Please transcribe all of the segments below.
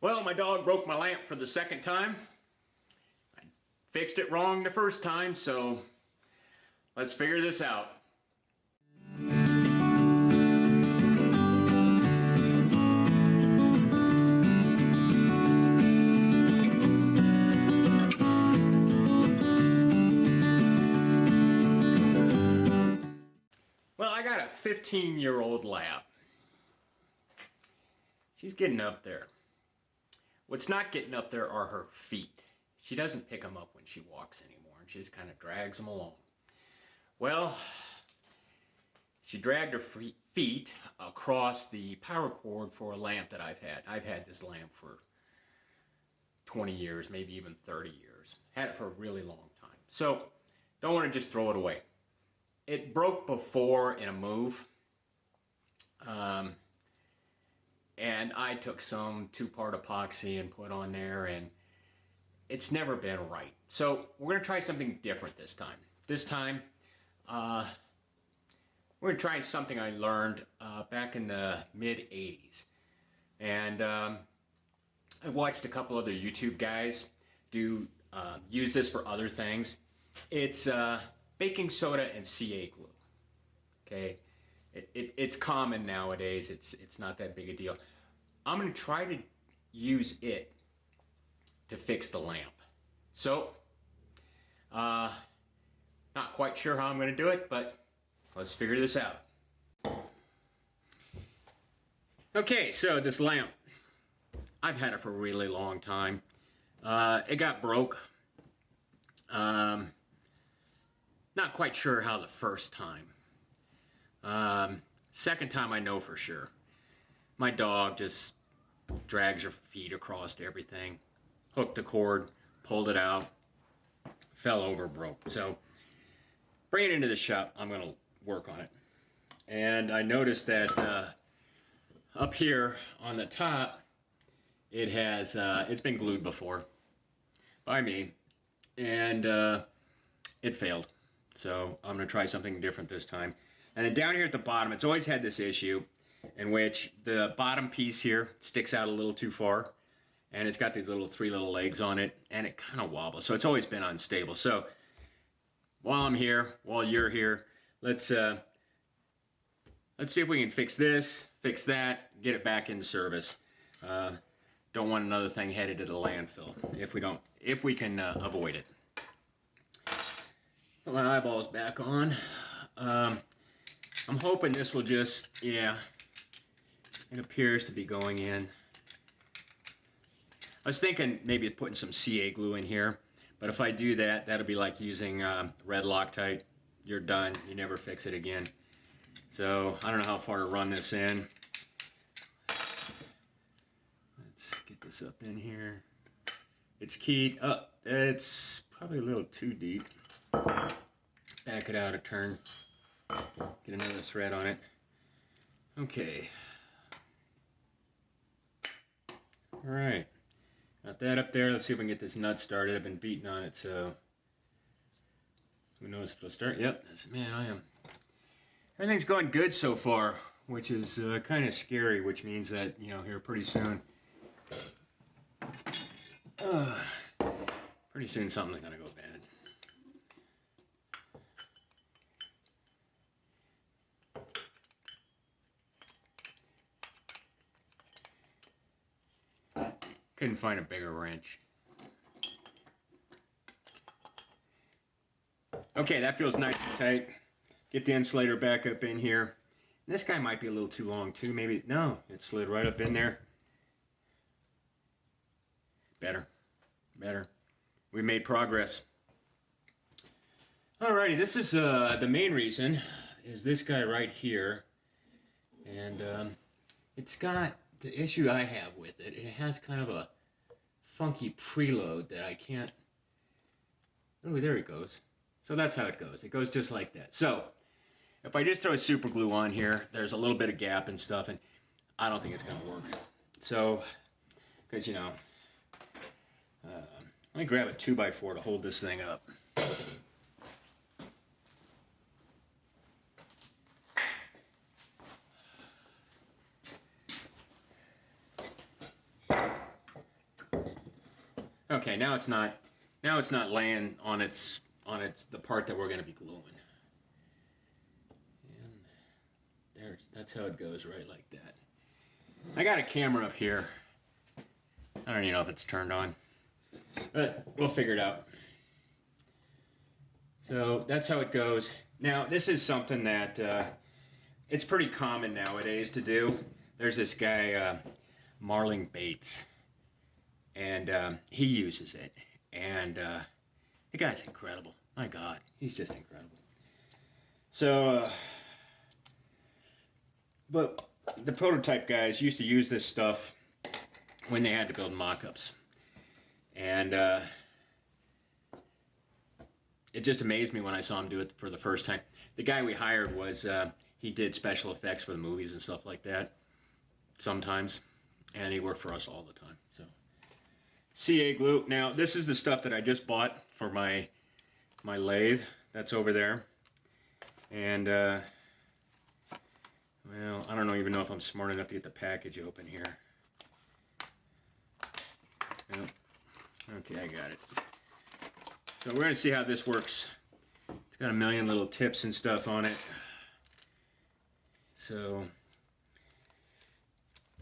Well, my dog broke my lamp for the second time. I fixed it wrong the first time, so let's figure this out. Well, I got a 15-year-old lab. She's getting up there. What's not getting up there are her feet. She doesn't pick them up when she walks anymore, and she just kind of drags them along. Well, she dragged her feet across the power cord for a lamp that I've had. I've had this lamp for 20 years, maybe even 30 years. Had it for a really long time. So, don't want to just throw it away. It broke before in a move. And I took some 2-part epoxy and put on there, and it's never been right. So we're going to try something different this time. This time, we're going to try something I learned back in the mid-'80s. And I've watched a couple other YouTube guys use this for other things. It's baking soda and CA glue. Okay. It's common nowadays. It's not that big a deal. I'm going to try to use it to fix the lamp. So, not quite sure how I'm going to do it, but let's figure this out. Okay, so this lamp, I've had it for a really long time. It got broke. Not quite sure how the first time. Second time I know for sure. My dog just drags her feet across everything. Hooked the cord, pulled it out, fell over, broke. So, bring it into the shop. I'm going to work on it. And I noticed that up here on the top, it has, it's been glued before by me. And it failed. So, I'm going to try something different this time. And then down here at the bottom, it's always had this issue in which the bottom piece here sticks out a little too far. And it's got these three little legs on it, and it kind of wobbles. So it's always been unstable. So while I'm here, while you're here, let's see if we can fix this, fix that, get it back in service. Don't want another thing headed to the landfill if we can avoid it. Put my eyeballs back on. I'm hoping this will just, yeah, it appears to be going in. I was thinking maybe putting some CA glue in here, but if I do that, that'll be like using red Loctite. You're done. You never fix it again. So I don't know how far to run this in. Let's get this up in here. It's keyed up. It's probably a little too deep. Back it out a turn. Get another thread on it. Okay. Alright. Got that up there. Let's see if we can get this nut started. I've been beating on it, so who knows if it'll start. Yep. Man, everything's going good so far, which is kind of scary, which means that, here pretty soon something's going to go bad. Couldn't find a bigger wrench. Okay, that feels nice and tight. Get the insulator back up in here. This guy might be a little too long too. Maybe, no, it slid right up in there. Better. We made progress. Alrighty, this is the main reason is this guy right here. And it's got the issue I have with it. It has kind of a funky preload that I can't... Oh, there it goes. So that's how it goes. It goes just like that. So, if I just throw super glue on here, there's a little bit of gap and stuff, and I don't think it's going to work. So, because, let me grab a 2x4 to hold this thing up. Okay, now it's not. Now it's not laying on its the part that we're going to be gluing. And that's how it goes, right like that. I got a camera up here. I don't even know if it's turned on, but we'll figure it out. So that's how it goes. Now this is something that it's pretty common nowadays to do. There's this guy, Marling Bates, and he uses it, and the guy's incredible. My God, he's just incredible. So, but the prototype guys used to use this stuff when they had to build mock-ups, and it just amazed me when I saw him do it for the first time. The guy we hired was he did special effects for the movies and stuff like that sometimes, and he worked for us all the time. So CA glue. Now this is the stuff that I just bought for my lathe that's over there, and well, I don't even know if I'm smart enough to get the package open here. Well, okay, I got it. So we're going to see how this works. It's got a million little tips and stuff on it. So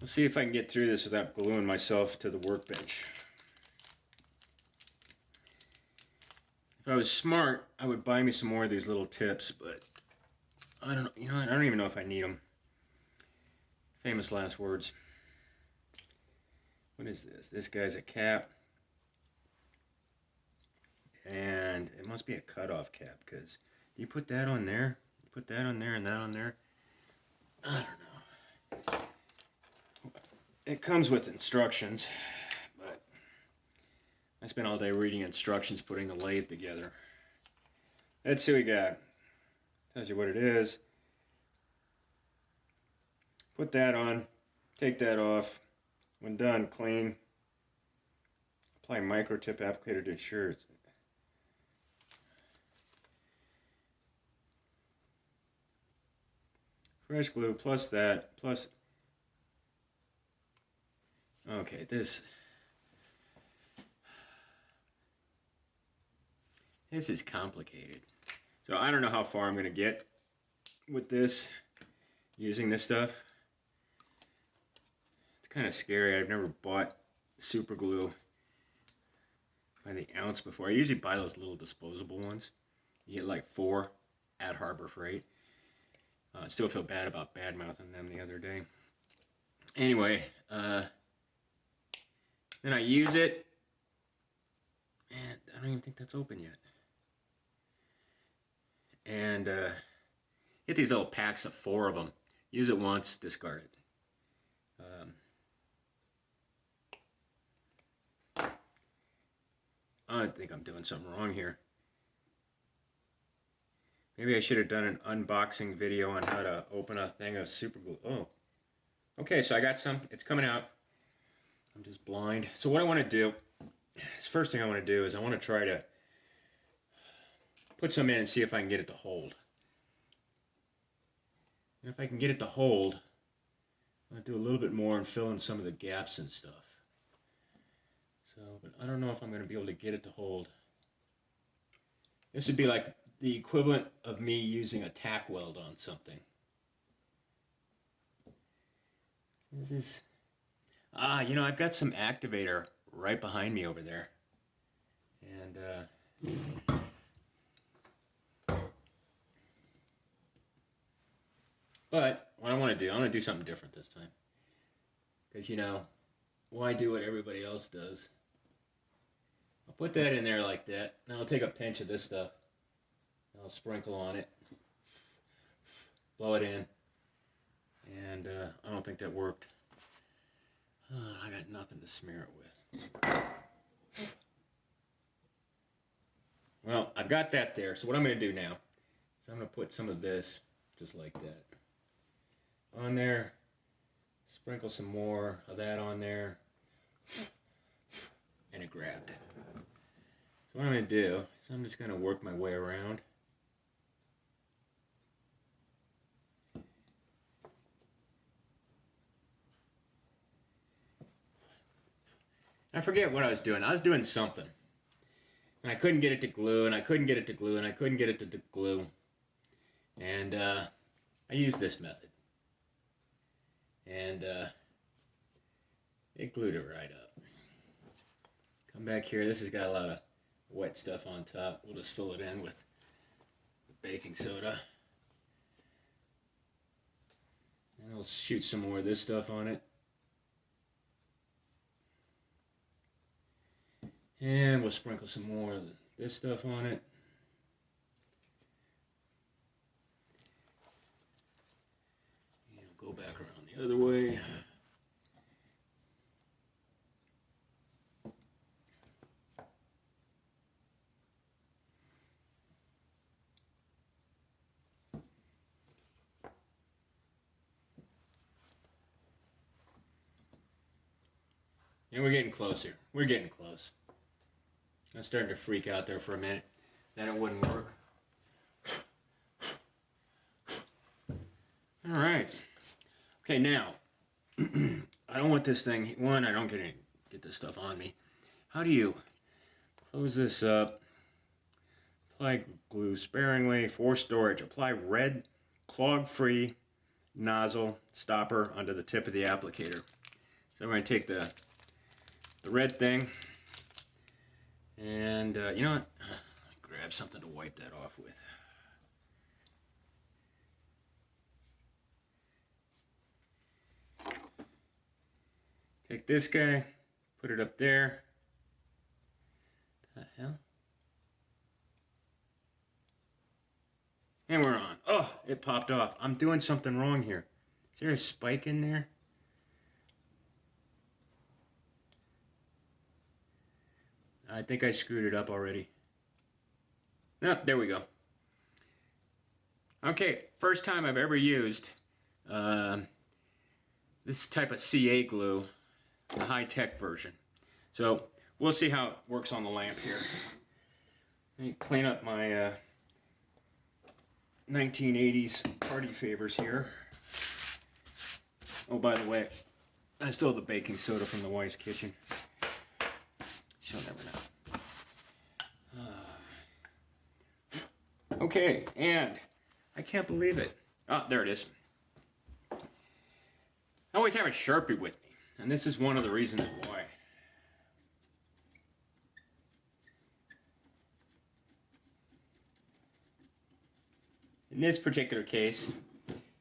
we'll see if I can get through this without gluing myself to the workbench. If I was smart, I would buy me some more of these little tips, but I don't know. You know, I don't even know if I need them. Famous last words. What is this? This guy's a cap. And it must be a cutoff cap, because you put that on there, you put that on there and that on there. I don't know. It comes with instructions, but I spent all day reading instructions, putting the lathe together. Let's see what we got. Tells you what it is. Put that on, take that off. When done, clean. Apply micro tip applicator to ensure it's fresh glue plus that plus. Okay, this is complicated. So I don't know how far I'm going to get with this, using this stuff. It's kind of scary. I've never bought super glue by the ounce before. I usually buy those little disposable ones. You get like 4 at Harbor Freight. I still feel bad about bad-mouthing them the other day. Anyway, then I use it, and I don't even think that's open yet. And get these little packs of 4 of them. Use it once, discard it. I think I'm doing something wrong here. Maybe I should have done an unboxing video on how to open a thing of super glue. Oh, okay, so I got some. It's coming out. I'm just blind. So what I want to do, this first thing I want to do is I want to try to put some in and see if I can get it to hold. And if I can get it to hold, I'm going to do a little bit more and fill in some of the gaps and stuff. So, but I don't know if I'm going to be able to get it to hold. This would be like the equivalent of me using a tack weld on something. This is, you know, I've got some activator right behind me over there. And, but what I want to do, I want to do something different this time. Because, you know, why do what everybody else does? I'll put that in there like that. Now I'll take a pinch of this stuff. I'll sprinkle on it. Blow it in. And I don't think that worked. I got nothing to smear it with. Well, I've got that there. So what I'm going to do now is I'm going to put some of this just like that on there. Sprinkle some more of that on there. And it grabbed. So what I'm going to do is I'm just going to work my way around. I forget what I was doing. I was doing something. And I couldn't get it to glue, and I couldn't get it to glue, and I couldn't get it to glue. And I used this method. And it glued it right up. Come back here. This has got a lot of wet stuff on top. We'll just fill it in with baking soda. And I'll shoot some more of this stuff on it. And we'll sprinkle some more of this stuff on it. And we'll go back around the other way. And we're getting closer. We're getting close. I was starting to freak out there for a minute that it wouldn't work. All right. Okay, now I don't want this thing. One, I don't get this stuff on me. How do you close this up? Apply glue sparingly for storage. Apply red clog-free nozzle stopper under the tip of the applicator. So I'm going to take the red thing, and you know what? Grab something to wipe that off with. Take this guy, put it up there. What the hell? And we're on. Oh, it popped off. I'm doing something wrong here. Is there a spike in there? I think I screwed it up already. Oh, there we go. Okay, first time I've ever used this type of CA glue, the high-tech version. So we'll see how it works on the lamp here. Let me clean up my 1980s party favors here. Oh, by the way, I still have the baking soda from the wife's kitchen. She'll never know. Okay, and I can't believe it. Oh, there it is. I always have a Sharpie with me, and this is one of the reasons why. In this particular case,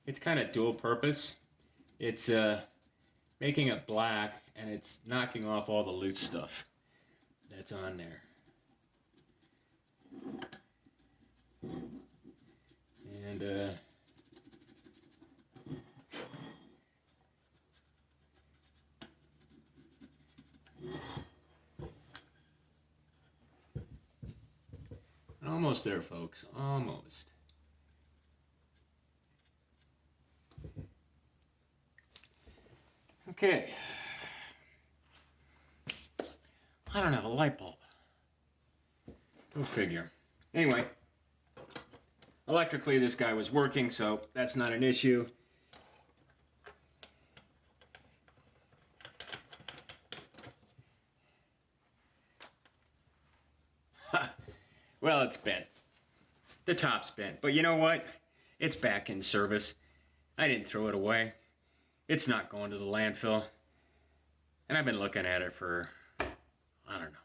it's kind of dual purpose. It's making it black, and it's knocking off all the loose stuff that's on there. And almost there, folks. Almost. Okay. I don't have a light bulb. Go figure. Anyway, electrically this guy was working, so that's not an issue. Well, it's bent. The top's bent. But you know what? It's back in service. I didn't throw it away. It's not going to the landfill. And I've been looking at it for, I don't know,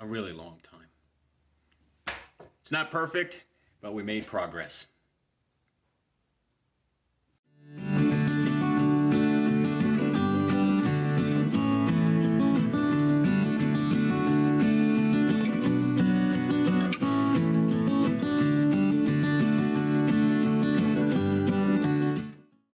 a really long time. It's not perfect, but we made progress.